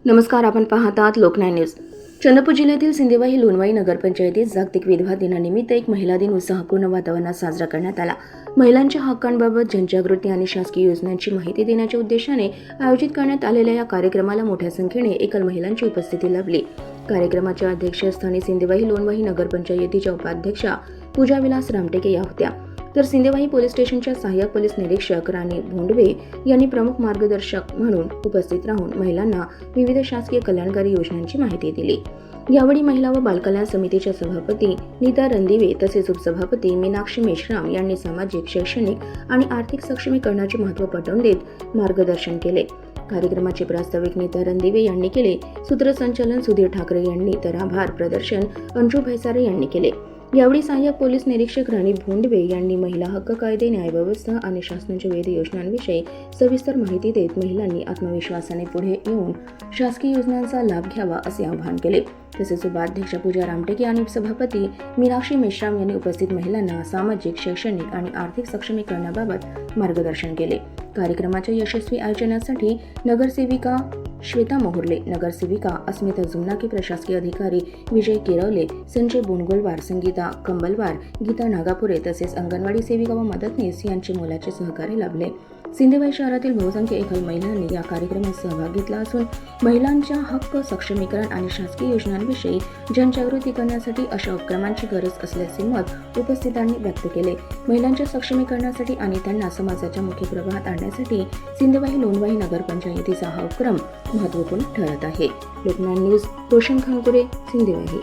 नमस्कार, आपण पाहतात लोकन्याय न्यूज. चंद्रपूर जिल्ह्यातील सिंदेवाही लोणवाई नगरपंचायतीत जागतिक विधवा दिनानिमित्त एक महिला दिन उत्साहपूर्ण वातावरणात साजरा करण्यात आला. महिलांच्या हक्कांबाबत जनजागृती आणि शासकीय योजनांची माहिती देण्याच्या उद्देशाने आयोजित करण्यात आलेल्या या कार्यक्रमाला मोठ्या संख्येने एकल महिलांची उपस्थिती लाभली. कार्यक्रमाच्या अध्यक्षस्थानी सिंदेवाही लोणवाई नगरपंचायतीच्या उपाध्यक्षा पूजा विलास रामटेके या होत्या. तर सिंदेवाही पोलीस स्टेशनच्या सहाय्यक पोलीस निरीक्षक राणी भोंडवे यांनी प्रमुख मार्गदर्शक म्हणून उपस्थित राहून महिलांना विविध शासकीय कल्याणकारी योजनांची माहिती दिली. यावेळी महिला व बालकल्याण समितीच्या सभापती नीता रणदिवे तसेच उपसभापती मीनाक्षी मेश्राम यांनी सामाजिक, शैक्षणिक आणि आर्थिक सक्षमीकरणाचे महत्त्व पटवून देत मार्गदर्शन केले. कार्यक्रमाचे प्रास्ताविक नीता रणदिवे यांनी केले. सूत्रसंचालन सुधीर ठाकरे यांनी तर आभार प्रदर्शन अंजू भैसारे यांनी केले. यावेळी सहाय्यक पोलीस निरीक्षक राणी भोंडवे यांनी महिला हक्क कायदे, न्यायव्यवस्था आणि शासनाच्या विविध योजनांविषयी सविस्तर माहिती देत महिलांनी आत्मविश्वासाने पुढे येऊन शासकीय योजनांचा लाभ घ्यावा असे आवाहन केले. तसेच उपाध्यक्षा पूजा रामटेके आणि उपसभापती मीनाक्षी मेश्राम यांनी उपस्थित महिलांना सामाजिक, शैक्षणिक आणि आर्थिक सक्षमीकरणाबाबत मार्गदर्शन केले. कार्यक्रमाच्या यशस्वी आयोजनासाठी नगरसेविका श्वेता मोहर्ले, नगरसेविका अस्मिता जुमनाके, प्रशासकीय अधिकारी विजय केरवले, संजय बोनगोलवार, संगीता कंबलवार, गीता नागापुरे तसेच अंगणवाडी सेविका व मदतनीस यांचे मोलाचे सहकार्य लाभले. सिंदेवाही शहरातील बहुसंख्य एकल महिलांनी या कार्यक्रमात सहभाग घेतला असून महिलांच्या हक्क सक्षमीकरण आणि शासकीय योजनांविषयी जनजागृती करण्यासाठी अशा उपक्रमांची गरज असल्याचे मत उपस्थितांनी व्यक्त केले. महिलांच्या सक्षमीकरणासाठी आणि त्यांना समाजाच्या मुख्य प्रवाहात आणण्यासाठी सिंदेवाही लोणवाई नगरपंचायतीचा हा उपक्रम महत्त्वपूर्ण ठरत आहे. लोकन्याय न्यूज, रोशन खानपुरे, सिंदेवाही.